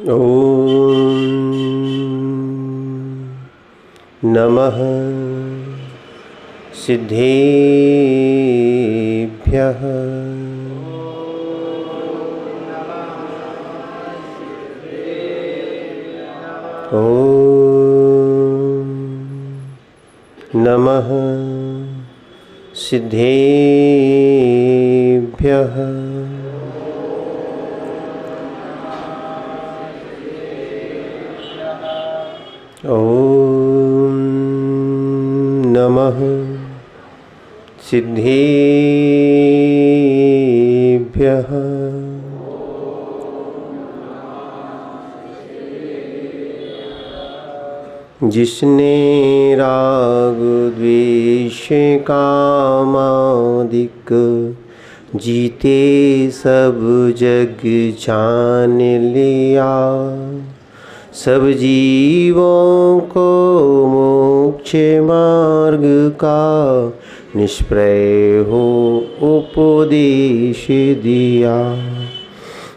ओम नमः सिद्धेभ्यः। ओम नमः सिद्धेभ्यः। ओम नमः सिद्धेभ्यः। जिसने राग द्वेष कामादिक जीते सब जग जान लिया, सब जीवों को मोक्ष मार्ग का निष्प्रय हो उपदेश दिया।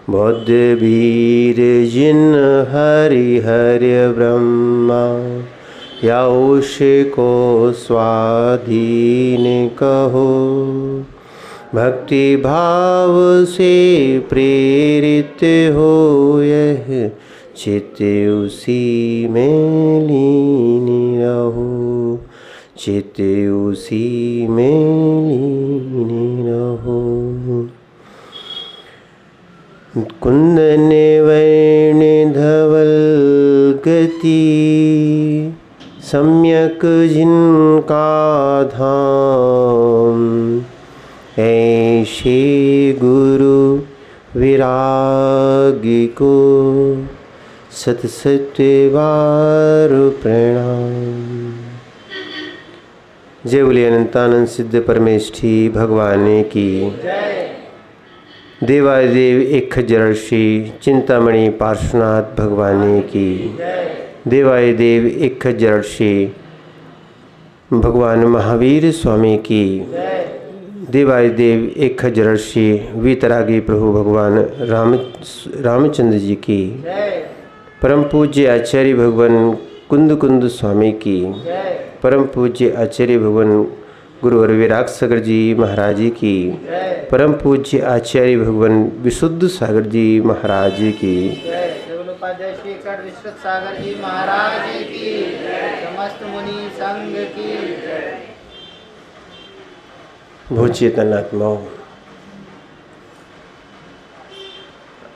बौद्ध वीर जिन हरिहर ब्रह्मा या उष को स्वाधीन कहो, भक्ति भाव से प्रेरित हो यह चित्त उसी में लीन रहो, चित्त उसी में लीन रहो। कुंदन वर्ण धवल गति सम्यक जिनका धाम, ऐसे गुरु विरागी को सत सत बार प्रणाम। जय बोलिए अनंतानंद सिद्ध परमेष्ठी भगवान की। देवादिदेव एक खज्जर्षि चिंतामणि पार्श्वनाथ भगवान की। देवादिदेव एक खज्जर्षि भगवान महावीर स्वामी की। देवादिदेव एक खज्जर्षि वीतरागी प्रभु भगवान रामचंद्र जी की। परम पूज्य आचार्य भगवान कुंद कुंद स्वामी की। परम पूज्य आचार्य भगवान गुरुवर विराग सागर जी महाराज की। परम पूज्य आचार्य भगवान विशुद्ध सागर जी महाराज की। सागर जी महाराज की। समस्त मुनि संघ की। भूचेतनात्माओं,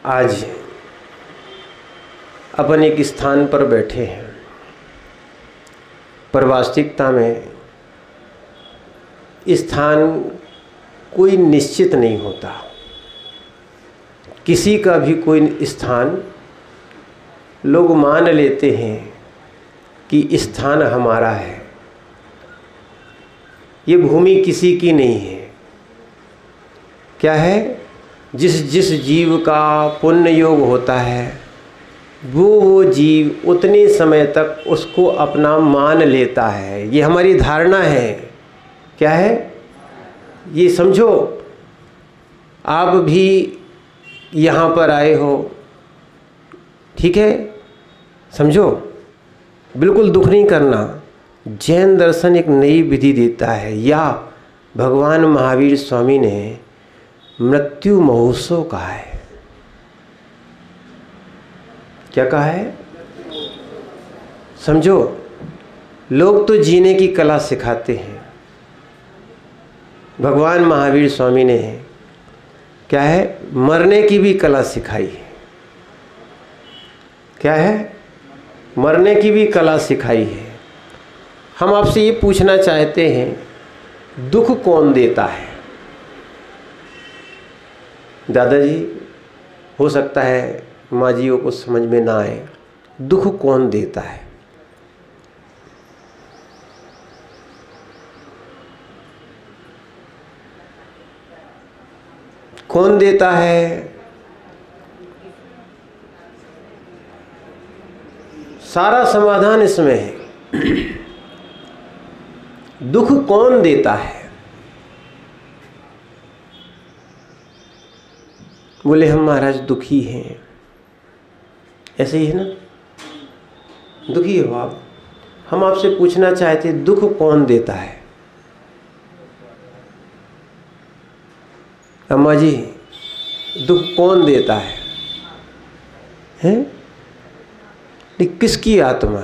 आज अपन एक स्थान पर बैठे हैं, पर वास्तविकता में स्थान कोई निश्चित नहीं होता। किसी का भी कोई स्थान लोग मान लेते हैं कि स्थान हमारा है। ये भूमि किसी की नहीं है। क्या है? जिस जिस जीव का पुण्य योग होता है वो जीव उतने समय तक उसको अपना मान लेता है। ये हमारी धारणा है। क्या है? ये समझो, आप भी यहाँ पर आए हो, ठीक है, समझो, बिल्कुल दुख नहीं करना। जैन दर्शन एक नई विधि देता है, या भगवान महावीर स्वामी ने मृत्यु महोत्सव कहा है। क्या कहा है? समझो, लोग तो जीने की कला सिखाते हैं, भगवान महावीर स्वामी ने क्या है, मरने की भी कला सिखाई है। क्या है? मरने की भी कला सिखाई है। हम आपसे ये पूछना चाहते हैं, दुख कौन देता है? दादाजी, हो सकता है माँ जियों को समझ में ना आए, दुख कौन देता है? कौन देता है? सारा समाधान इसमें है। दुख कौन देता है? बोले हम महाराज दुखी हैं। ऐसे ही है ना, दुखी हो आप। हम आपसे पूछना चाहते दुख कौन देता है? अम्मा जी, दुख कौन देता है? हैं? किसकी आत्मा?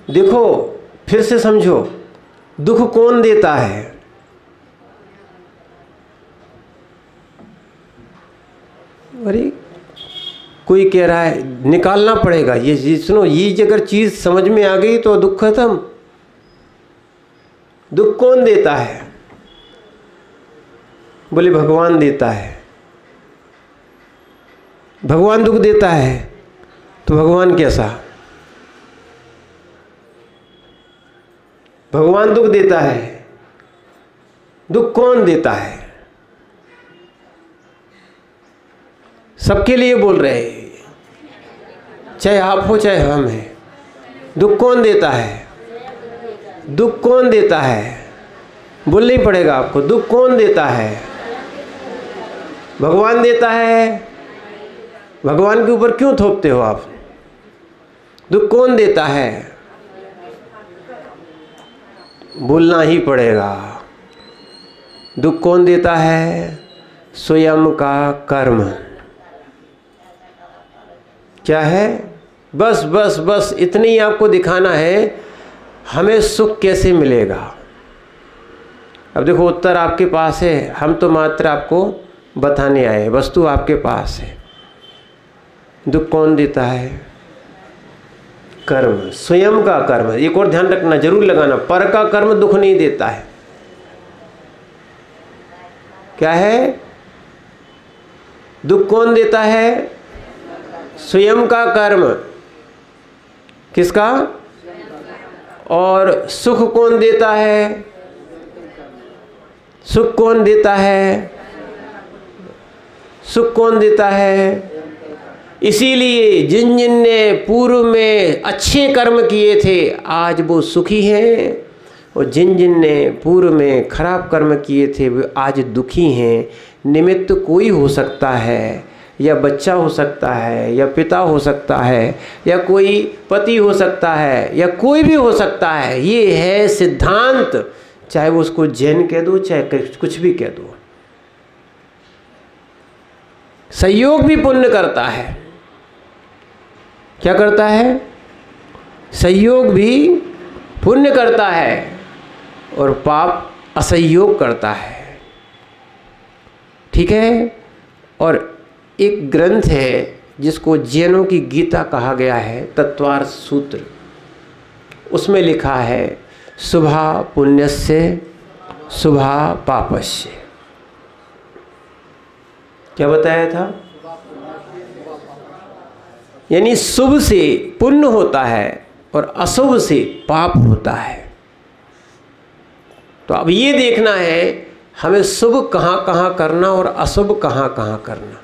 देखो फिर से समझो, दुख कौन देता है? अरे कोई कह रहा है निकालना पड़ेगा ये सुनो, ये अगर चीज समझ में आ गई तो दुख खत्म। दुख कौन देता है? बोले भगवान देता है। भगवान दुख देता है तो भगवान कैसा? भगवान दुख देता है, दुख कौन देता है? सबके लिए बोल रहे हैं, चाहे आप हो चाहे हम हैं। दुख कौन देता है? दुख कौन देता है? बोलना ही पड़ेगा आपको। दुख कौन देता है? भगवान देता है। भगवान के ऊपर क्यों थोपते हो आप? दुख कौन देता है? बोलना ही पड़ेगा। दुख कौन देता है? स्वयं का कर्म। क्या है? बस बस बस इतनी ही आपको दिखाना है हमें सुख कैसे मिलेगा। अब देखो उत्तर आपके पास है, हम तो मात्र आपको बताने आए, वस्तु आपके पास है। दुख कौन देता है? कर्म, स्वयं का कर्म। एक और ध्यान रखना, जरूर लगाना, पर का कर्म दुख नहीं देता है। क्या है? दुख कौन देता है? स्वयं का कर्म। किसका? और सुख कौन देता है? सुख कौन देता है? सुख कौन देता है? इसीलिए जिन जिन ने पूर्व में अच्छे कर्म किए थे आज वो सुखी हैं, और जिन जिन ने पूर्व में खराब कर्म किए थे वे आज दुखी हैं। निमित्त कोई हो सकता है, या बच्चा हो सकता है, या पिता हो सकता है, या कोई पति हो सकता है, या कोई भी हो सकता है। ये है सिद्धांत, चाहे वो उसको जैन कह दो चाहे कुछ भी कह दो। संयोग भी पुण्य करता है। क्या करता है? संयोग भी पुण्य करता है और पाप असंयोग करता है। ठीक है। और एक ग्रंथ है जिसको जैनों की गीता कहा गया है, तत्वार्थ सूत्र। उसमें लिखा है शुभा पुण्यस्य शुभा पापस्य। क्या बताया था? यानी शुभ से पुण्य होता है और अशुभ से पाप होता है। तो अब ये देखना है हमें शुभ कहाँ कहाँ करना और अशुभ कहाँ कहाँ करना।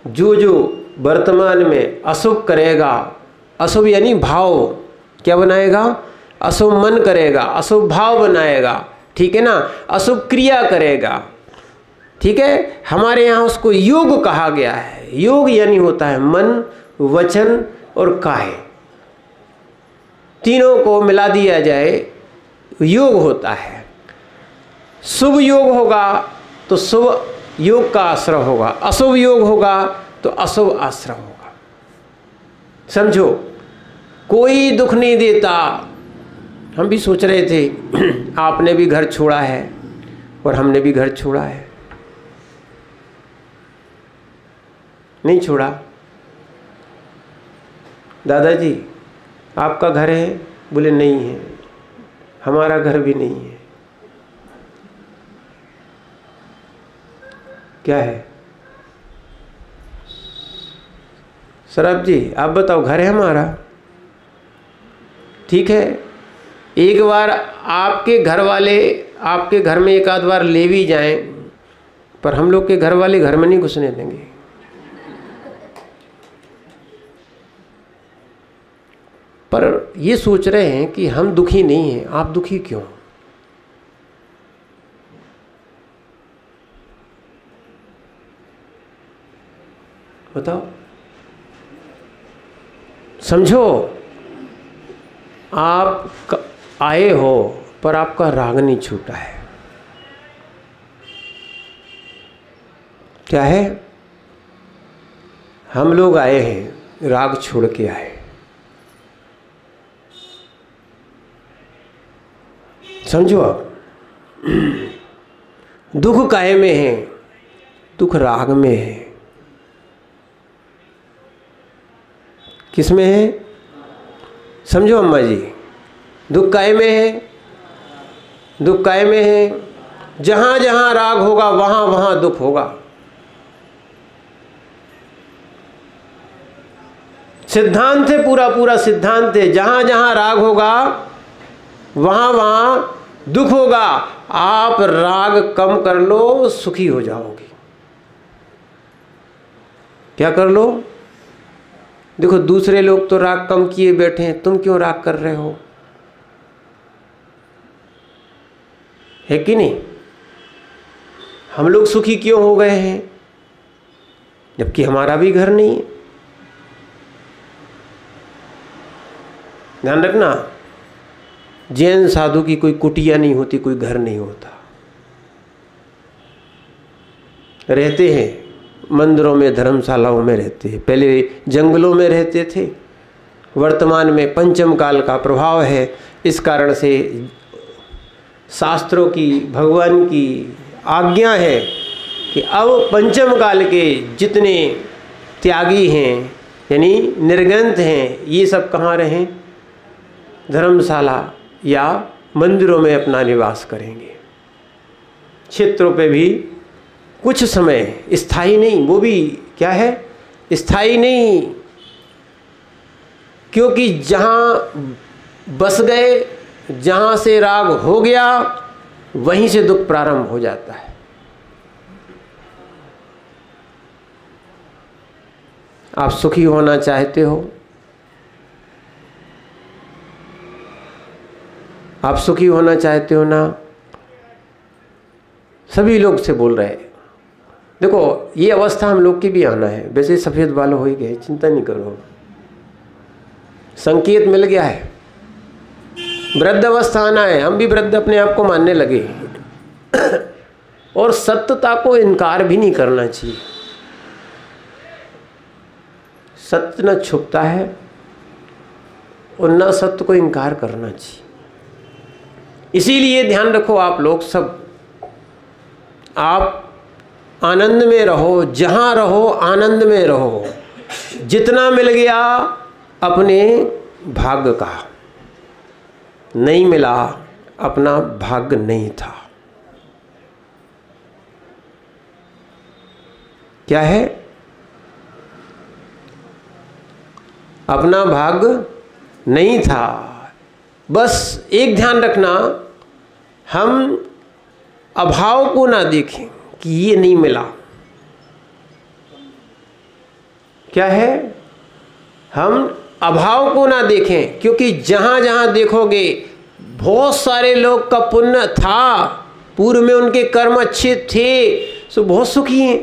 जो जो वर्तमान में अशुभ करेगा, अशुभ यानी भाव क्या बनाएगा? अशुभ मन करेगा, अशुभ भाव बनाएगा। ठीक है ना? अशुभ क्रिया करेगा। ठीक है। हमारे यहाँ उसको योग कहा गया है। योग यानी होता है मन, वचन और काय, तीनों को मिला दिया जाए योग होता है। शुभ योग होगा तो शुभ योग का आश्रय होगा, अशुभ योग होगा तो अशुभ आश्रय होगा। समझो, कोई दुख नहीं देता। हम भी सोच रहे थे आपने भी घर छोड़ा है और हमने भी घर छोड़ा है। नहीं छोड़ा। दादाजी आपका घर है? बोले नहीं है, हमारा घर भी नहीं है। क्या है? सराब जी आप बताओ, घर है हमारा? ठीक है। एक बार आपके घर वाले आपके घर में एक आध बार ले भी जाएं, पर हम लोग के घर वाले घर में नहीं घुसने देंगे। पर ये सोच रहे हैं कि हम दुखी नहीं हैं। आप दुखी क्यों? बताओ, समझो। आप आए हो पर आपका राग नहीं छूटा है। क्या है? हम लोग आए हैं, राग छोड़ के आए। समझो आप, दुख काहे में है? दुख राग में है। किस में है? समझो अम्मा जी, दुख काहे में है? दुख काहे में है? जहां जहां राग होगा वहां वहां दुख होगा। सिद्धांत है, पूरा पूरा सिद्धांत है। जहां जहां राग होगा वहां वहां दुख होगा। आप राग कम कर लो, सुखी हो जाओगे। क्या कर लो? देखो, दूसरे लोग तो राग कम किए बैठे हैं, तुम क्यों राग कर रहे हो? है कि नहीं? हम लोग सुखी क्यों हो गए हैं जबकि हमारा भी घर नहीं है? ध्यान रखना, जैन साधु की कोई कुटिया नहीं होती, कोई घर नहीं होता। रहते हैं मंदिरों में, धर्मशालाओं में रहते हैं। पहले जंगलों में रहते थे, वर्तमान में पंचम काल का प्रभाव है। इस कारण से शास्त्रों की, भगवान की आज्ञा है कि अब पंचम काल के जितने त्यागी हैं, यानी निर्गंत हैं, ये सब कहाँ रहें? धर्मशाला या मंदिरों में अपना निवास करेंगे। क्षेत्रों पे भी कुछ समय, स्थायी नहीं, वो भी क्या है? स्थायी नहीं, क्योंकि जहाँ बस गए, जहाँ से राग हो गया, वहीं से दुख प्रारंभ हो जाता है। आप सुखी होना चाहते हो? आप सुखी होना चाहते हो ना? सभी लोग से बोल रहे हैं। देखो, ये अवस्था हम लोग की भी आना है। वैसे सफ़ेद बाल हो ही गए, चिंता नहीं करो, संकेत मिल गया है। वृद्ध अवस्था आना है, हम भी वृद्ध अपने आप को मानने लगे। और सत्यता को इनकार भी नहीं करना चाहिए। सत्य न छुपता है और न सत्य को इनकार करना चाहिए। इसीलिए ध्यान रखो आप लोग सब, आप आनंद में रहो, जहाँ रहो आनंद में रहो। जितना मिल गया अपने भाग्य का, नहीं मिला अपना भाग्य नहीं था। क्या है? अपना भाग्य नहीं था। बस एक ध्यान रखना, हम अभाव को ना देखें कि ये नहीं मिला। क्या है? हम अभाव को ना देखें, क्योंकि जहाँ जहाँ देखोगे बहुत सारे लोग का पुण्य था, पूर्व में उनके कर्म अच्छे थे, सो बहुत सुखी हैं।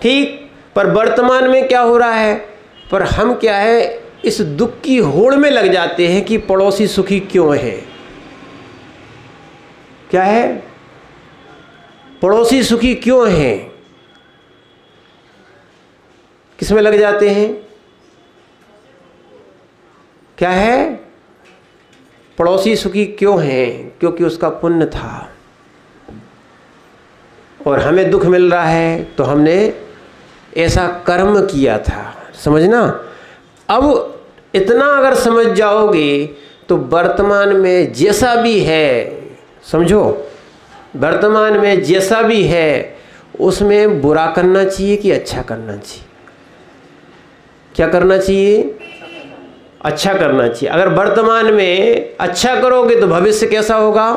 ठीक, पर वर्तमान में क्या हो रहा है? पर हम क्या है, इस दुख की होड़ में लग जाते हैं कि पड़ोसी सुखी क्यों है। क्या है? पड़ोसी सुखी क्यों है? किस में लग जाते हैं? क्या है? पड़ोसी सुखी क्यों है? क्योंकि उसका पुण्य था और हमें दुख मिल रहा है तो हमने ऐसा कर्म किया था। समझना, अब इतना अगर समझ जाओगे तो वर्तमान में जैसा भी है, समझो, वर्तमान में जैसा भी है उसमें बुरा करना चाहिए कि अच्छा करना चाहिए? क्या करना चाहिए? अच्छा करना चाहिए। अगर वर्तमान में अच्छा करोगे तो भविष्य कैसा होगा?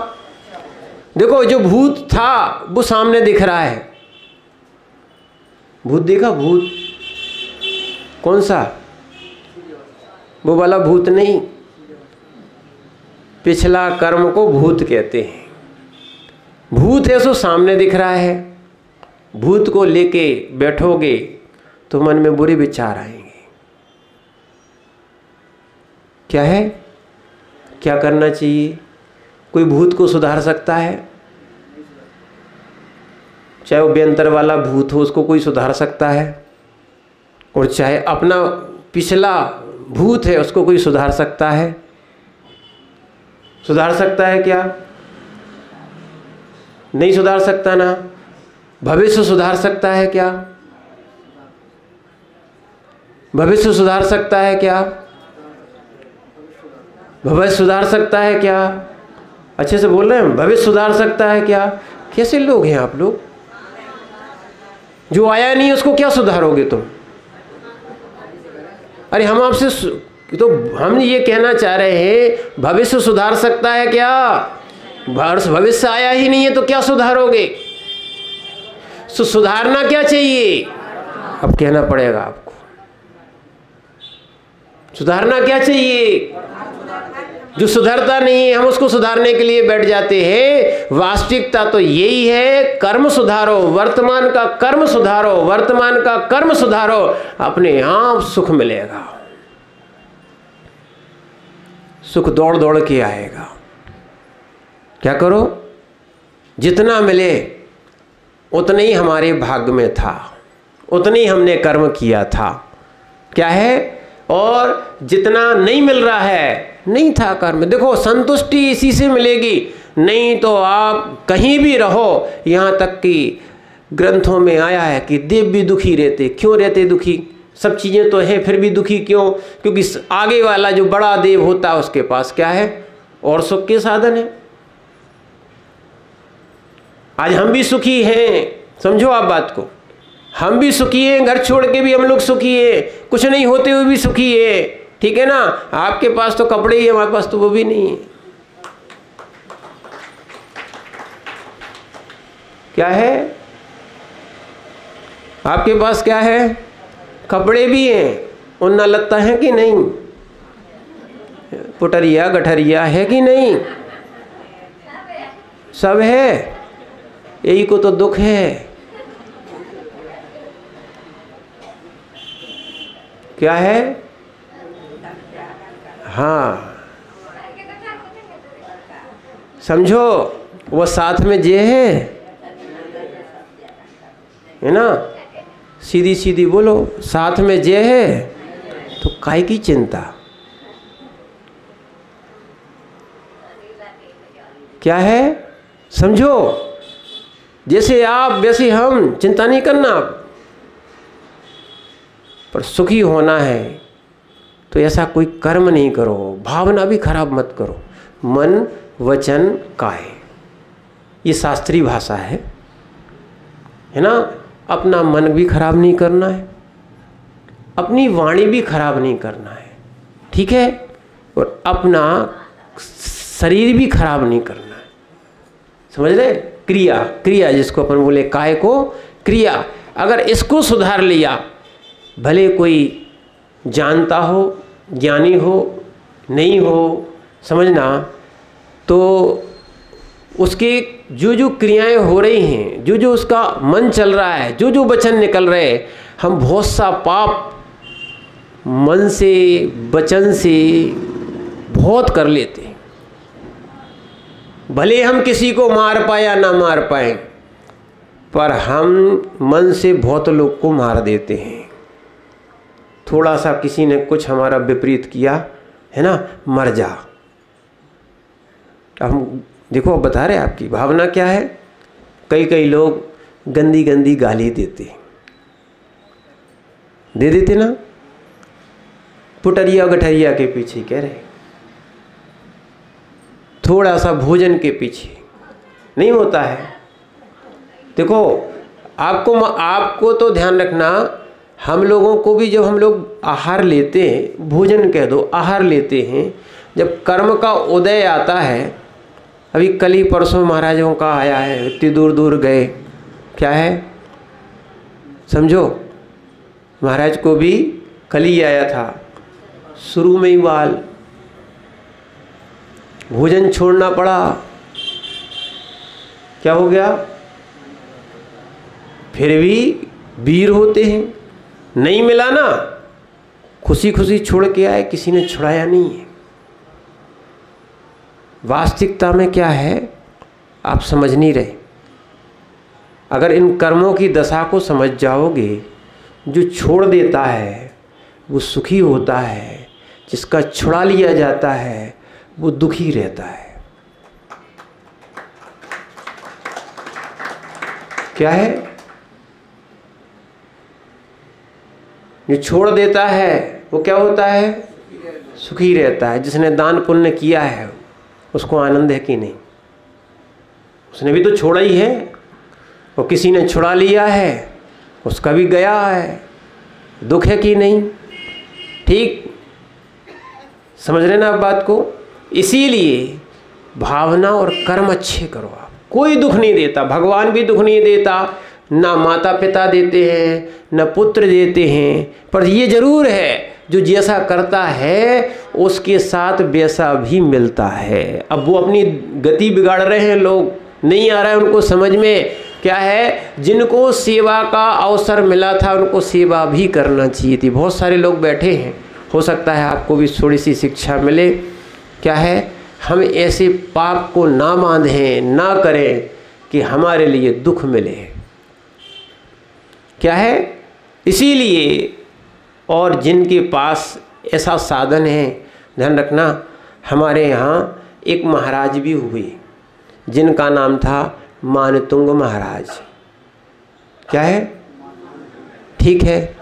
देखो, जो भूत था वो सामने दिख रहा है। भूत देखा? भूत कौन सा? वो वाला भूत नहीं। पिछला कर्म को भूत कहते हैं। भूत है सो सामने दिख रहा है। भूत को लेके बैठोगे तो मन में बुरे विचार आएंगे। क्या है, क्या करना चाहिए? कोई भूत को सुधार सकता है? चाहे वो व्यंतर वाला भूत हो उसको कोई सुधार सकता है, और चाहे अपना पिछला भूत है उसको कोई सुधार सकता है? सुधार सकता है क्या? नहीं सुधार सकता ना। भविष्य सुधार सकता है क्या? भविष्य सुधार सकता है क्या? भविष्य सुधार सकता है क्या? अच्छे से बोल रहे हैं, भविष्य सुधार सकता है क्या? कैसे लोग हैं आप लोग? जो आया नहीं उसको क्या सुधारोगे तुम? अरे हम आपसे तो हम ये कहना चाह रहे हैं भविष्य सुधार सकता है क्या? भविष्य आया ही नहीं है तो क्या सुधारोगे? सुधारना क्या चाहिए? अब कहना पड़ेगा आपको, सुधारना क्या चाहिए? जो सुधरता नहीं है हम उसको सुधारने के लिए बैठ जाते हैं। वास्तविकता तो यही है, कर्म सुधारो, वर्तमान का कर्म सुधारो, वर्तमान का कर्म सुधारो, अपने आप सुख मिलेगा। सुख दौड़ दौड़ के आएगा। क्या करो? जितना मिले उतने ही हमारे भाग्य में था, उतने ही हमने कर्म किया था। क्या है? और जितना नहीं मिल रहा है, नहीं था कर्म। देखो संतुष्टि इसी से मिलेगी, नहीं तो आप कहीं भी रहो। यहाँ तक कि ग्रंथों में आया है कि देव भी दुखी रहते। क्यों रहते दुखी? सब चीज़ें तो हैं फिर भी दुखी क्यों? क्योंकि आगे वाला जो बड़ा देव होता है उसके पास क्या है? और सुख के साधन है। आज हम भी सुखी हैं, समझो आप बात को। हम भी सुखी हैं, घर छोड़ के भी हम लोग सुखी हैं, कुछ नहीं होते हुए भी सुखी है। ठीक है ना? आपके पास तो कपड़े ही है, हमारे पास तो वो भी नहीं है। क्या है? आपके पास क्या है? कपड़े भी हैं, उन्ना लगता है कि नहीं? पुटरिया गठरिया है कि नहीं? सब है। यही को तो दुख है। क्या है? हाँ, समझो वो साथ में जे है ना? सीधी सीधी बोलो, साथ में जे है तो काय की चिंता? क्या है? समझो, जैसे आप वैसे हम, चिंता नहीं करना आप। पर सुखी होना है तो ऐसा कोई कर्म नहीं करो, भावना भी खराब मत करो। मन वचन काय, ये शास्त्रीय भाषा है ना? अपना मन भी खराब नहीं करना है, अपनी वाणी भी खराब नहीं करना है, ठीक है? और अपना शरीर भी खराब नहीं करना है। समझ रहे? क्रिया, क्रिया जिसको अपन बोले काय को क्रिया, अगर इसको सुधार लिया, भले कोई जानता हो, ज्ञानी हो, नहीं हो, समझना, तो उसकी जो जो क्रियाएं हो रही हैं, जो जो उसका मन चल रहा है, जो जो वचन निकल रहे हैं, हम बहुत सा पाप मन से वचन से बहुत कर लेते हैं। भले हम किसी को मार पाए या ना मार पाए, पर हम मन से बहुत लोग को मार देते हैं। थोड़ा सा किसी ने कुछ हमारा विपरीत किया है ना, मर जा। अब हम देखो, अब बता रहे आपकी भावना क्या है। कई कई लोग गंदी गंदी गाली देते ना, पुटरिया गठरिया के पीछे कह रहे, थोड़ा सा भोजन के पीछे नहीं होता है। देखो आपको तो ध्यान रखना, हम लोगों को भी जब हम लोग आहार लेते हैं, भोजन कह दो, आहार लेते हैं, जब कर्म का उदय आता है, अभी कल ही परसों महाराजों का आया है, इतनी दूर दूर गए, क्या है समझो, महाराज को भी कल ही आया था, शुरू में ही बाल, भोजन छोड़ना पड़ा, क्या हो गया? फिर भी वीर होते हैं। नहीं मिला ना, खुशी खुशी छोड़ के आए, किसी ने छुड़ाया नहीं है। वास्तविकता में क्या है आप समझ नहीं रहे। अगर इन कर्मों की दशा को समझ जाओगे, जो छोड़ देता है वो सुखी होता है, जिसका छुड़ा लिया जाता है वो दुखी रहता है। क्या है? जो छोड़ देता है वो क्या होता है? सुखी रहता है। जिसने दान पुण्य किया है उसको आनंद है कि नहीं? उसने भी तो छोड़ा ही है, और किसी ने छुड़ा लिया है उसका भी गया है, दुख है कि नहीं? ठीक समझ रहे ना आप बात को? इसीलिए भावना और कर्म अच्छे करो। आप कोई दुख नहीं देता, भगवान भी दुख नहीं देता, ना माता पिता देते हैं, ना पुत्र देते हैं, पर ये जरूर है जो जैसा करता है उसके साथ वैसा भी मिलता है। अब वो अपनी गति बिगाड़ रहे हैं, लोग नहीं आ रहा है उनको समझ में। क्या है? जिनको सेवा का अवसर मिला था उनको सेवा भी करना चाहिए थी। बहुत सारे लोग बैठे हैं, हो सकता है आपको भी थोड़ी सी शिक्षा मिले। क्या है? हम ऐसे पाप को ना बांधें, ना करें कि हमारे लिए दुख मिले। क्या है? इसीलिए, और जिनके पास ऐसा साधन है, ध्यान रखना, हमारे यहाँ एक महाराज भी हुए जिनका नाम था मानतुंग महाराज। क्या है? ठीक है,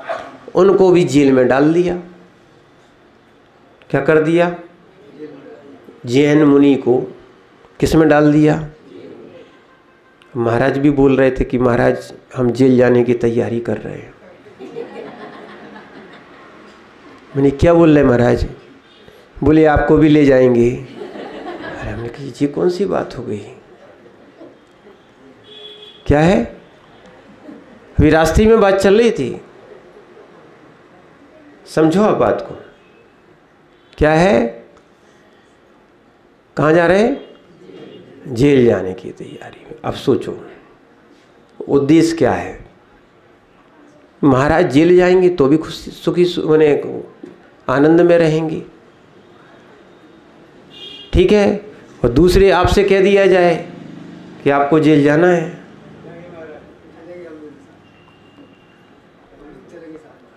उनको भी जेल में डाल दिया। क्या कर दिया? जैन मुनि को किस में डाल दिया? महाराज भी बोल रहे थे कि महाराज हम जेल जाने की तैयारी कर रहे हैं। मैंने क्या बोल रहे महाराज? बोले आपको भी ले जाएंगे। अरे हमने कहा ये कौन सी बात हो गई? क्या है? अभी रास्ते में बात चल रही थी, समझो आप बात को। क्या है? कहाँ जा रहे हैं? जेल जाने की तैयारी में। अब सोचो उद्देश्य क्या है? महाराज जेल जाएंगे तो भी खुशी सुखी माने आनंद में रहेंगे, ठीक है, और दूसरे आपसे कह दिया जाए कि आपको जेल जाना है।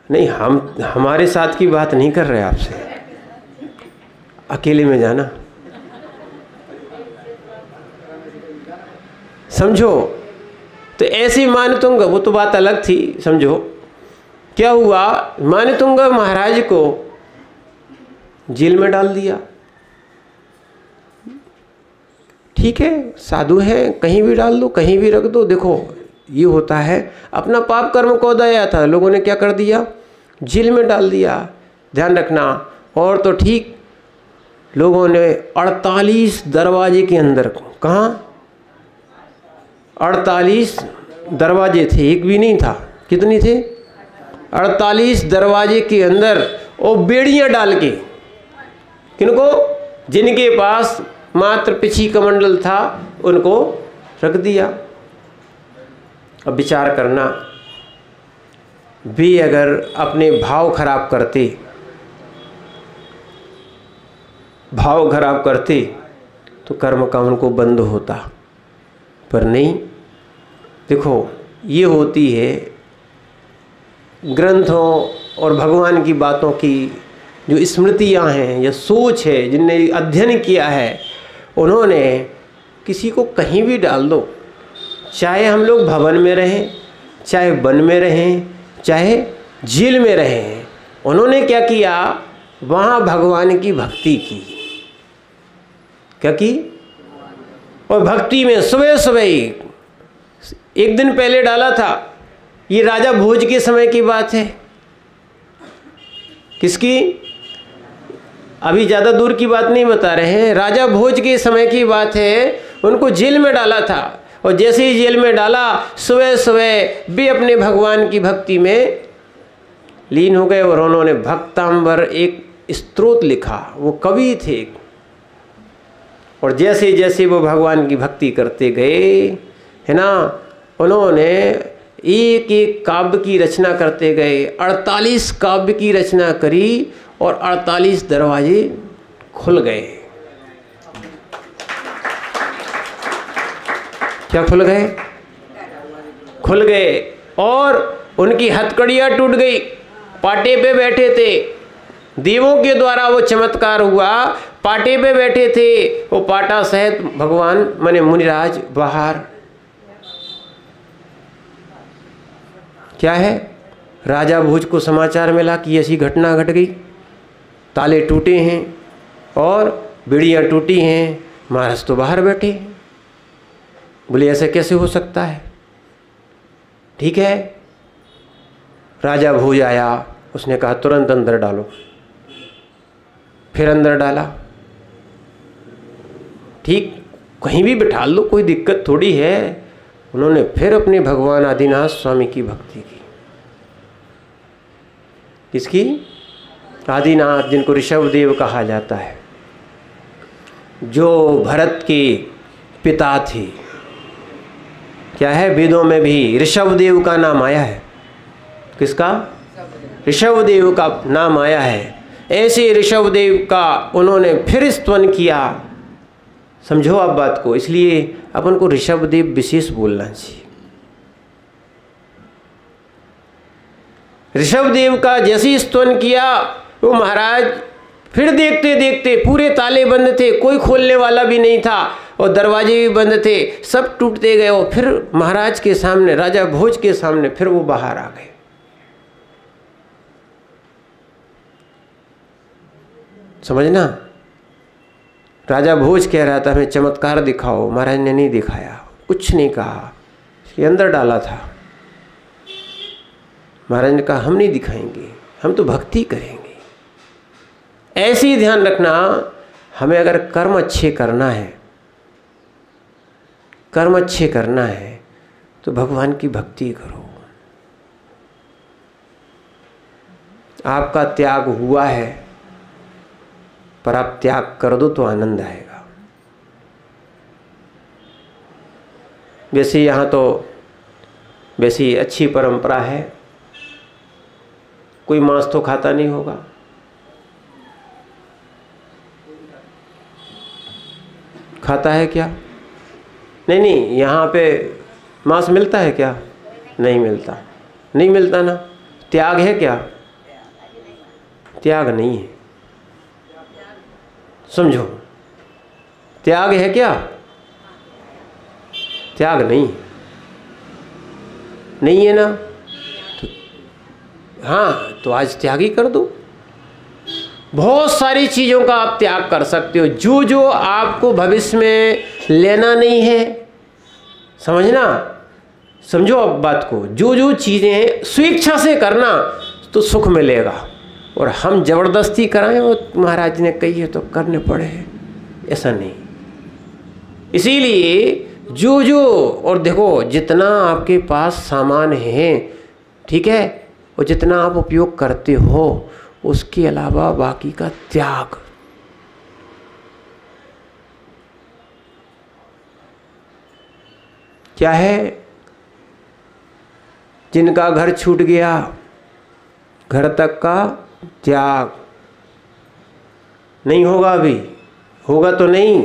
नहीं, हम हमारे साथ की बात नहीं कर रहे आपसे, अकेले में जाना। समझो? तो ऐसी मानतुंग, वो तो बात अलग थी। समझो क्या हुआ? मानतुंग महाराज को जेल में डाल दिया। ठीक है, साधु है, कहीं भी डाल दो, कहीं भी रख दो। देखो ये होता है, अपना पाप कर्म को दया था, लोगों ने क्या कर दिया? जेल में डाल दिया। ध्यान रखना। और तो ठीक, लोगों ने 48 दरवाजे के अंदर, कहाँ 48 दरवाजे थे, एक भी नहीं था। कितनी थे? 48 दरवाजे के अंदर वो बेड़ियां डाल के, किनको? जिनके पास मात्र पिछी कमंडल था उनको रख दिया। अब विचार करना, वे अगर अपने भाव खराब करते तो कर्म का उनको बंद होता, पर नहीं। देखो ये होती है ग्रंथों और भगवान की बातों की जो स्मृतियाँ हैं या सोच है, जिनने अध्ययन किया है, उन्होंने किसी को कहीं भी डाल दो, चाहे हम लोग भवन में रहें, चाहे वन में रहें, चाहे जेल में रहें, उन्होंने क्या किया? वहाँ भगवान की भक्ति की। क्या की? और भक्ति में सुबह सुबह ही, एक दिन पहले डाला था, ये राजा भोज के समय की बात है। किसकी? अभी ज़्यादा दूर की बात नहीं बता रहे हैं, राजा भोज के समय की बात है। उनको जेल में डाला था, और जैसे ही जेल में डाला, सुबह सुबह भी अपने भगवान की भक्ति में लीन हो गए, और उन्होंने भक्तांबर एक स्तोत्र लिखा, वो कवि थे। और जैसे जैसे वो भगवान की भक्ति करते गए, है ना, उन्होंने एक एक काव्य की रचना करते गए। 48 काव्य की रचना करी और 48 दरवाजे खुल गए। क्या खुल गए? खुल गए। और उनकी हथकड़ियाँ टूट गई। पाटे पे बैठे थे, देवों के द्वारा वो चमत्कार हुआ। पाटे पे बैठे थे, वो पाटा सहित भगवान माने मुनिराज बाहर। क्या है? राजा भोज को समाचार मिला कि ऐसी घटना घट गई, ताले टूटे हैं और बेड़ियाँ टूटी हैं, महाराज तो बाहर बैठे हैं। बोले ऐसे कैसे हो सकता है? ठीक है, राजा भोज आया, उसने कहा तुरंत अंदर डालो। फिर अंदर डाला। ठीक, कहीं भी बिठा लो, कोई दिक्कत थोड़ी है। उन्होंने फिर अपने भगवान आदिनाथ स्वामी की भक्ति की। किसकी? आदिनाथ, जिनको ऋषभदेव कहा जाता है, जो भरत के पिता थे। क्या है? वेदों में भी ऋषभदेव का नाम आया है। किसका? ऋषभदेव का नाम आया है। ऐसे ऋषभदेव का उन्होंने फिर स्तवन किया। समझो आप बात को, इसलिए अपन को ऋषभदेव विशेष बोलना चाहिए। ऋषभदेव का जैसे स्तवन किया, वो महाराज फिर देखते देखते पूरे ताले बंद थे, कोई खोलने वाला भी नहीं था, और दरवाजे भी बंद थे, सब टूटते गए। और फिर महाराज के सामने, राजा भोज के सामने फिर वो बाहर आ गए। समझना, राजा भोज कह रहा था हमें चमत्कार दिखाओ, महाराज ने नहीं दिखाया, कुछ नहीं कहा, इसके अंदर डाला था। महाराज ने कहा हम नहीं दिखाएंगे, हम तो भक्ति करेंगे। ऐसे ही ध्यान रखना, हमें अगर कर्म अच्छे करना है, कर्म अच्छे करना है तो भगवान की भक्ति करो। आपका त्याग हुआ है, पर आप त्याग कर दो तो आनंद आएगा। वैसे यहाँ तो वैसी अच्छी परंपरा है, कोई मांस तो खाता नहीं होगा। खाता है क्या? नहीं नहीं, यहाँ पे मांस मिलता है क्या? नहीं मिलता, नहीं मिलता ना। त्याग है क्या? त्याग नहीं है। समझो, त्याग है क्या? त्याग नहीं है, नहीं है ना। तो हाँ, तो आज त्याग ही कर दो। बहुत सारी चीज़ों का आप त्याग कर सकते हो, जो जो आपको भविष्य में लेना नहीं है। समझना, समझो अब बात को। जो जो चीज़ें स्वेच्छा से करना तो सुख मिलेगा, और हम जबरदस्ती कराएं, वो महाराज ने कही है तो करने पड़े, ऐसा नहीं। इसीलिए जो जो, और देखो जितना आपके पास सामान है, ठीक है, और जितना आप उपयोग करते हो, उसके अलावा बाकी का त्याग। क्या है? जिनका घर छूट गया, घर तक का त्याग नहीं होगा, अभी होगा तो नहीं।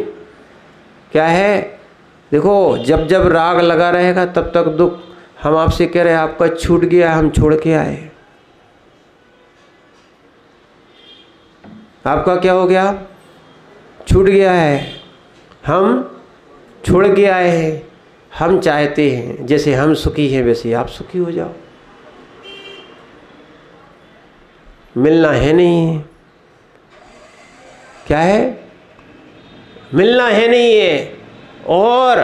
क्या है? देखो, जब जब राग लगा रहेगा तब तक दुख। हम आपसे कह रहे हैं आपका छूट गया, हम छोड़ के आए। आपका क्या हो गया? छूट गया है, हम छोड़ के आए हैं। हम चाहते हैं जैसे हम सुखी हैं वैसे आप सुखी हो जाओ। मिलना है नहीं है। क्या है? मिलना है नहीं है, और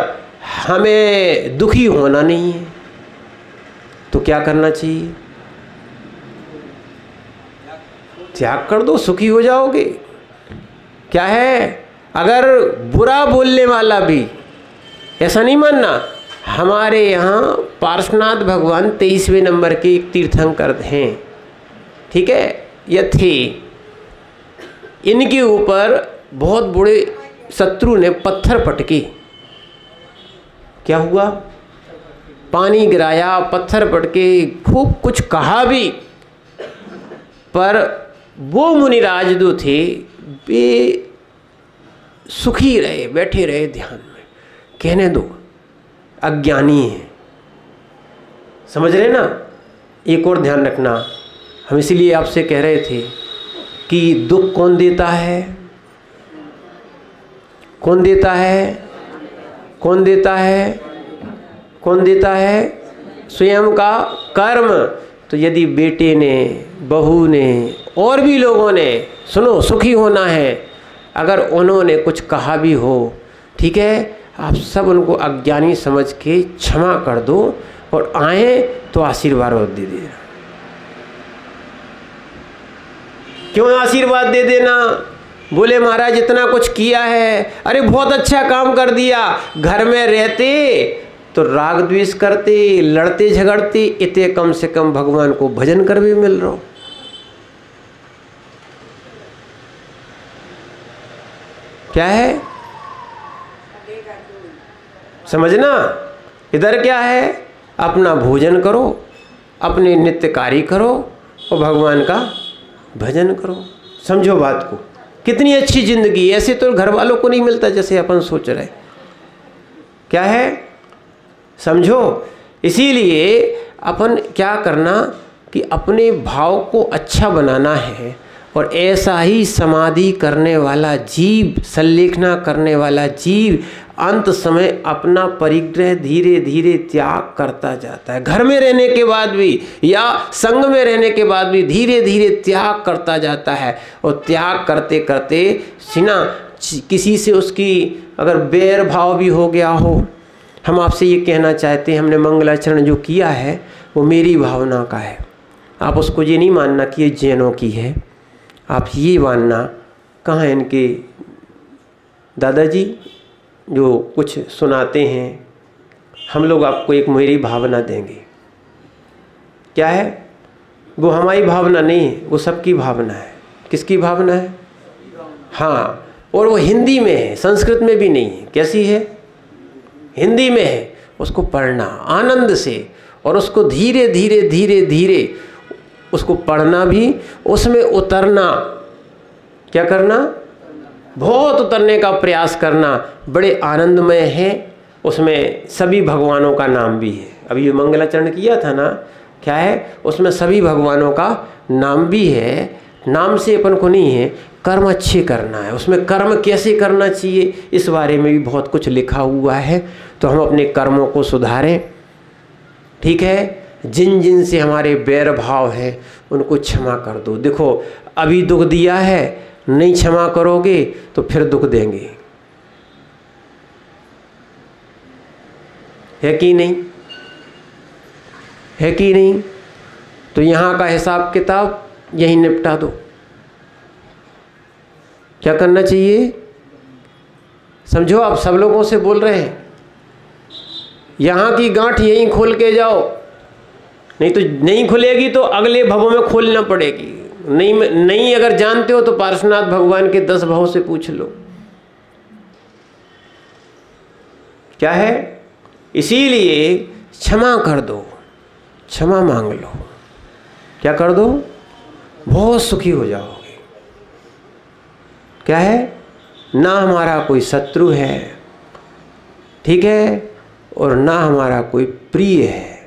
हमें दुखी होना नहीं है। तो क्या करना चाहिए? त्याग कर दो, सुखी हो जाओगे। क्या है? अगर बुरा बोलने वाला भी, ऐसा नहीं मानना। हमारे यहाँ पार्श्वनाथ भगवान 23वें नंबर के एक तीर्थंकर हैं, ठीक है, ये थे। इनके ऊपर बहुत बड़े शत्रु ने पत्थर पटके। क्या हुआ? पानी गिराया, पत्थर पटके, खूब कुछ कहा भी, पर वो मुनिराज जो थे वे सुखी रहे, बैठे रहे ध्यान में। कहने दो, अज्ञानी है। समझ रहे ना? एक और ध्यान रखना, हम इसीलिए आपसे कह रहे थे कि दुख कौन देता है? कौन देता है? कौन देता है? कौन देता है? स्वयं का कर्म। तो यदि बेटे ने, बहू ने और भी लोगों ने, सुनो, सुखी होना है, अगर उन्होंने कुछ कहा भी हो, ठीक है, आप सब उनको अज्ञानी समझ के क्षमा कर दो और आए तो आशीर्वाद दे देना। क्यों आशीर्वाद दे देना? बोले महाराज इतना कुछ किया है, अरे बहुत अच्छा काम कर दिया। घर में रहते तो राग द्वेष करते, लड़ते झगड़ते, इतने कम से कम भगवान को भजन कर भी मिल रहा। क्या है? समझना, इधर क्या है? अपना भोजन करो, अपने नित्य कार्य करो और भगवान का भजन करो। समझो बात को। कितनी अच्छी जिंदगी। ऐसे तो घर वालों को नहीं मिलता जैसे अपन सोच रहे। क्या है? समझो। इसीलिए अपन क्या करना कि अपने भाव को अच्छा बनाना है और ऐसा ही समाधि करने वाला जीव, संलेखना करने वाला जीव अंत समय अपना परिग्रह धीरे धीरे त्याग करता जाता है। घर में रहने के बाद भी या संग में रहने के बाद भी धीरे धीरे त्याग करता जाता है। और त्याग करते करते सीना किसी से उसकी अगर बैर भाव भी हो गया हो, हम आपसे ये कहना चाहते हैं, हमने मंगलाचरण जो किया है वो मेरी भावना का है। आप उसको ये नहीं मानना कि ये जैनों की है। आप ये मानना, कहाँ इनके दादाजी जो कुछ सुनाते हैं, हम लोग आपको एक मेरी भावना देंगे। क्या है? वो हमारी भावना नहीं है, वो सबकी भावना है। किसकी भावना है? हाँ, और वो हिंदी में है, संस्कृत में भी नहीं है। कैसी है? हिंदी में है। उसको पढ़ना आनंद से और उसको धीरे धीरे धीरे धीरे उसको पढ़ना भी, उसमें उतरना। क्या करना? बहुत उतरने का प्रयास करना। बड़े आनंदमय है। उसमें सभी भगवानों का नाम भी है। अभी ये मंगलाचरण किया था ना, क्या है? उसमें सभी भगवानों का नाम भी है। नाम से अपन को नहीं है, कर्म अच्छे करना है। उसमें कर्म कैसे करना चाहिए इस बारे में भी बहुत कुछ लिखा हुआ है। तो हम अपने कर्मों को सुधारें, ठीक है? जिन जिन से हमारे बैर भाव है उनको क्षमा कर दो। देखो, अभी दुख दिया है, नहीं क्षमा करोगे तो फिर दुख देंगे। है कि नहीं? है कि नहीं? तो यहाँ का हिसाब किताब यही निपटा दो। क्या करना चाहिए? समझो, आप सब लोगों से बोल रहे हैं, यहाँ की गांठ यहीं खोल के जाओ, नहीं तो नहीं खुलेगी तो अगले भवों में खोलना पड़ेगी। नहीं अगर जानते हो तो पार्श्वनाथ भगवान के 10 भाव से पूछ लो। क्या है? इसीलिए क्षमा कर दो, क्षमा मांग लो। क्या कर दो? बहुत सुखी हो जाओगे। क्या है? ना हमारा कोई शत्रु है, ठीक है, और ना हमारा कोई प्रिय है।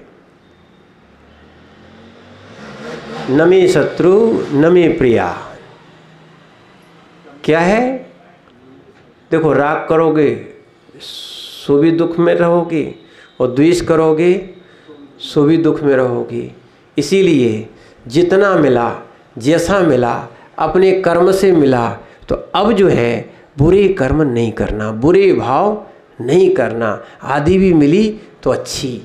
न मे शत्रु न मे प्रिया। क्या है? देखो, राग करोगे सो भी दुख में रहोगे और द्वेष करोगे सो भी दुख में रहोगे। इसीलिए जितना मिला, जैसा मिला, अपने कर्म से मिला, तो अब जो है बुरे कर्म नहीं करना, बुरे भाव नहीं करना। आदि भी मिली तो अच्छी,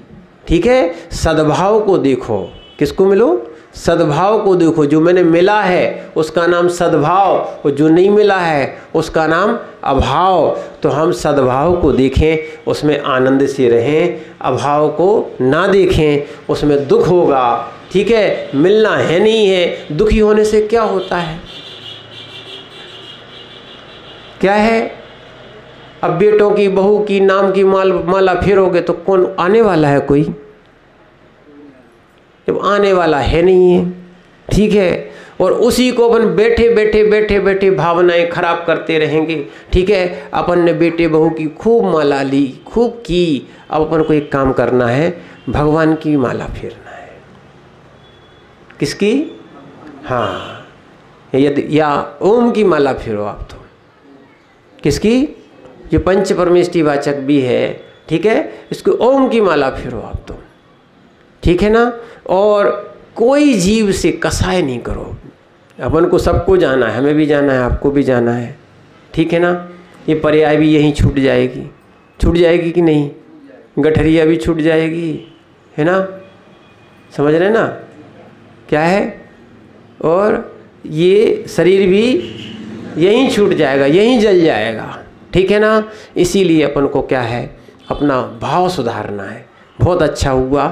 ठीक है? सद्भाव को देखो। किसको मिलो? सद्भाव को देखो। जो मैंने मिला है उसका नाम सद्भाव, और जो नहीं मिला है उसका नाम अभाव। तो हम सद्भाव को देखें, उसमें आनंद से रहें। अभाव को ना देखें, उसमें दुख होगा, ठीक है? मिलना है नहीं है। दुखी होने से क्या होता है? क्या है? अब बेटों की बहू की नाम की माला फेरोगे तो कौन आने वाला है? कोई जब आने वाला है नहीं है, ठीक है। और उसी को अपन बैठे बैठे बैठे बैठे भावनाएं खराब करते रहेंगे, ठीक है। अपन ने बेटे बहू की खूब माला ली, खूब की। अब अपन को एक काम करना है, भगवान की माला फेरना है। किसकी? हाँ, या ओम की माला फेरो आप तो। किसकी? जो पंच परमेष्टि वाचक भी है, ठीक है, इसको ओम की माला फेरो आप तो, ठीक है ना। और कोई जीव से कसाय नहीं करो। अपन को सबको जाना है, हमें भी जाना है, आपको भी जाना है, ठीक है ना। ये पर्याय भी यहीं छूट जाएगी कि नहीं? गठरिया भी छूट जाएगी, है ना, समझ रहे ना क्या है। और ये शरीर भी यहीं छूट जाएगा, यहीं जल जाएगा, ठीक है ना। इसीलिए अपन को क्या है, अपना भाव सुधारना है। बहुत अच्छा हुआ,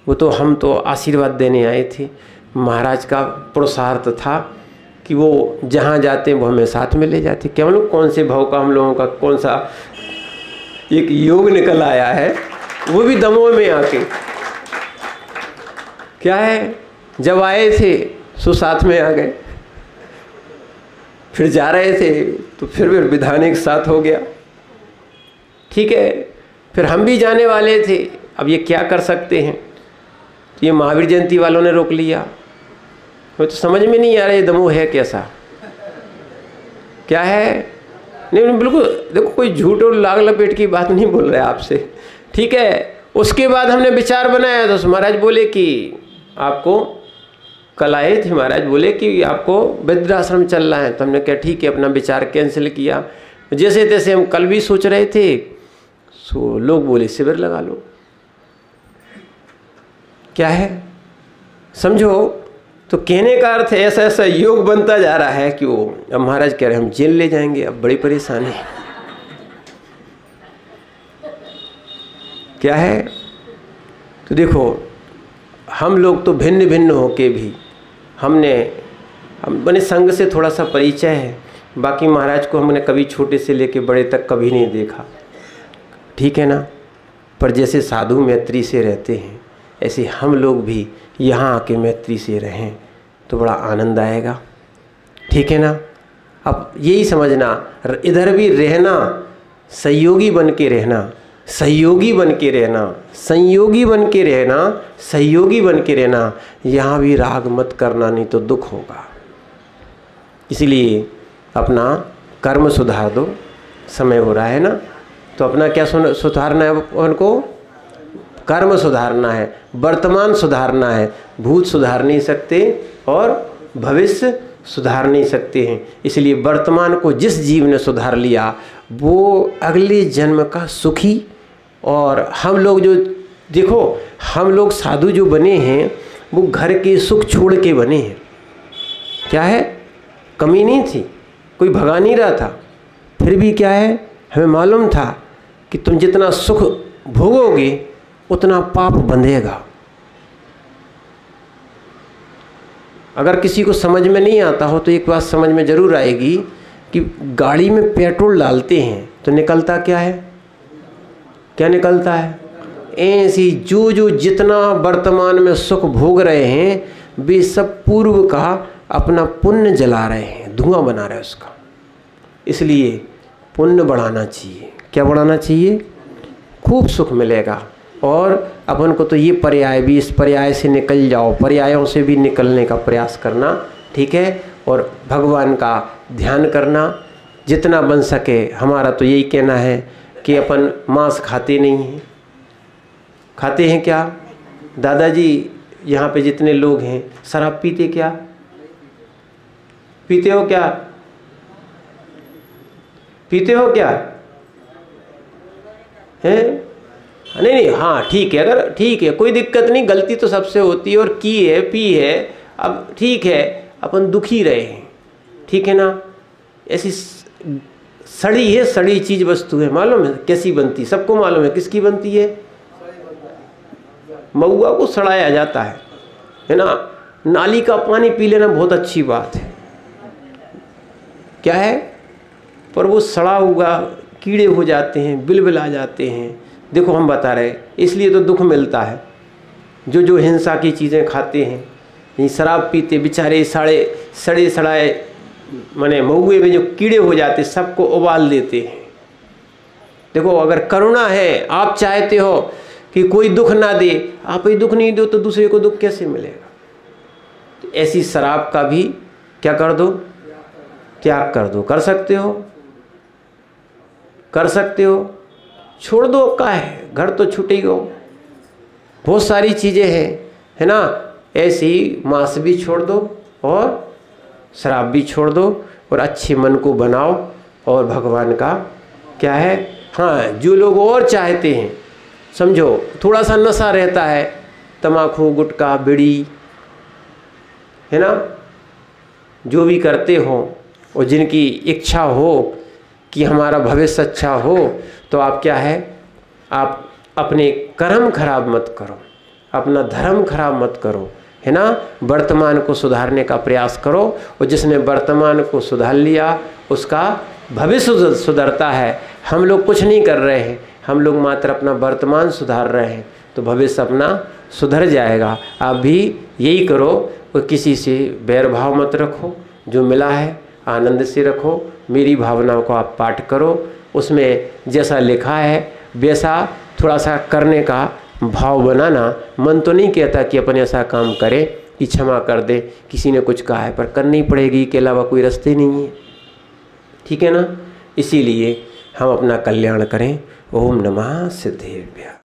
वो तो हम तो आशीर्वाद देने आए थे। महाराज का पुरुषार्थ था कि वो जहाँ जाते हैं वो हमें साथ में ले जाते। क्या मालूम कौन से भाव का हम लोगों का कौन सा एक योग निकल आया है, वो भी दमोह में आके। क्या है, जब आए थे सो साथ में आ गए, फिर जा रहे थे तो फिर विधानिक साथ हो गया, ठीक है। फिर हम भी जाने वाले थे, अब ये क्या कर सकते हैं। तो ये महावीर जयंती वालों ने रोक लिया। वो तो समझ में नहीं आ रहा ये दमोह है कैसा, क्या है। नहीं बिल्कुल, देखो कोई झूठ और लाग लपेट की बात नहीं बोल रहे आपसे, ठीक है। उसके बाद हमने विचार बनाया तो महाराज बोले कि आपको, कल आए थे महाराज बोले कि आपको वृद्धाश्रम चलना है। तो हमने कहा ठीक है, अपना विचार कैंसिल किया। जैसे तैसे हम कल भी सोच रहे थे, सो लोग बोले शिविर लगा लो। क्या है, समझो। तो कहने का अर्थ ऐसा ऐसा योग बनता जा रहा है कि वो अब महाराज कह रहे हैं हम जेल ले जाएंगे, अब बड़ी परेशानी है। क्या है, तो देखो हम लोग तो भिन्न भिन्न होके भी हम बने संघ से थोड़ा सा परिचय है। बाकी महाराज को हमने कभी छोटे से लेके बड़े तक कभी नहीं देखा, ठीक है ना। पर जैसे साधु मैत्री से रहते हैं, ऐसे हम लोग भी यहाँ आके मैत्री से रहें तो बड़ा आनंद आएगा, ठीक है ना। अब यही समझना, इधर भी रहना, सहयोगी बन के रहना, सहयोगी बन के रहना, संयोगी बन के रहना, सहयोगी बन के रहना। यहाँ भी राग मत करना, नहीं तो दुख होगा। इसलिए अपना कर्म सुधार दो। समय हो रहा है ना, तो अपना क्या सुधारना है उनको? कर्म सुधारना है, वर्तमान सुधारना है। भूत सुधार नहीं सकते और भविष्य सुधार नहीं सकते हैं। इसलिए वर्तमान को जिस जीव ने सुधार लिया वो अगले जन्म का सुखी। और हम लोग जो देखो, हम लोग साधु जो बने हैं वो घर के सुख छोड़ के बने हैं। क्या है, कमी नहीं थी, कोई भगा नहीं रहा था। फिर भी क्या है, हमें मालूम था कि तुम जितना सुख भोगोगे उतना पाप बंधेगा। अगर किसी को समझ में नहीं आता हो तो एक बात समझ में ज़रूर आएगी कि गाड़ी में पेट्रोल डालते हैं तो निकलता क्या है? क्या निकलता है? ऐसी जो जितना वर्तमान में सुख भोग रहे हैं वे सब पूर्व का अपना पुण्य जला रहे हैं, धुआं बना रहे हैं उसका। इसलिए पुण्य बढ़ाना चाहिए। क्या बढ़ाना चाहिए? खूब सुख मिलेगा। और अपन को तो ये पर्याय भी, इस पर्याय से निकल जाओ, पर्यायों से भी निकलने का प्रयास करना, ठीक है। और भगवान का ध्यान करना जितना बन सके। हमारा तो यही कहना है कि अपन मांस खाते नहीं हैं। खाते हैं क्या? दादाजी यहाँ पे जितने लोग हैं शराब पीते क्या? पीते हो क्या? पीते हो क्या? हैं? नहीं, हाँ ठीक है, अगर ठीक है कोई दिक्कत नहीं, गलती तो सबसे होती है और की है, पी है, अब ठीक है, अपन दुखी रहे हैं, ठीक है ना। ऐसी सड़ी है, सड़ी चीज़ वस्तु है, मालूम है कैसी बनती? सबको मालूम है किसकी बनती है? महुआ को सड़ाया जाता है ना। नाली का पानी पी लेना बहुत अच्छी बात है। क्या है? पर वो सड़ा हुआ कीड़े हो जाते हैं, बिलबिल आ जाते हैं। देखो हम बता रहे, इसलिए तो दुख मिलता है। जो हिंसा की चीज़ें खाते हैं, ये शराब पीते, बेचारे सड़े सड़ाए माने महुए में जो कीड़े हो जाते, सबको उबाल देते हैं। देखो अगर करुणा है, आप चाहते हो कि कोई दुख ना दे, आप ही दुख नहीं दो तो दूसरे को दुख कैसे मिलेगा? तो ऐसी शराब का भी क्या कर दो, त्याग कर दो। कर सकते हो, कर सकते हो, छोड़ दो। का है, घर तो छूटेगा। बहुत सारी चीज़ें हैं, है ना। ऐसे ही मांस भी छोड़ दो और शराब भी छोड़ दो और अच्छे मन को बनाओ और भगवान का क्या है। हाँ, जो लोग और चाहते हैं, समझो थोड़ा सा नशा रहता है, तम्बाकू, गुटखा, बीड़ी, है ना, जो भी करते हो, और जिनकी इच्छा हो कि हमारा भविष्य अच्छा हो, तो आप क्या है, आप अपने कर्म खराब मत करो, अपना धर्म खराब मत करो, है ना। वर्तमान को सुधारने का प्रयास करो, और जिसने वर्तमान को सुधार लिया उसका भविष्य सुधरता है। हम लोग कुछ नहीं कर रहे हैं, हम लोग मात्र अपना वर्तमान सुधार रहे हैं, तो भविष्य अपना सुधर जाएगा। आप भी यही करो, और किसी से बैर भाव मत रखो, जो मिला है आनंद से रखो। मेरी भावनाओं को आप पाठ करो, उसमें जैसा लिखा है वैसा थोड़ा सा करने का भाव बनाना। मन तो नहीं कहता कि अपन ऐसा काम करें कि क्षमा कर दे, किसी ने कुछ कहा है, पर करनी पड़ेगी, के अलावा कोई रास्ते नहीं है, ठीक है ना। इसीलिए हम अपना कल्याण करें। ओम नमः सिद्धेभ्यः।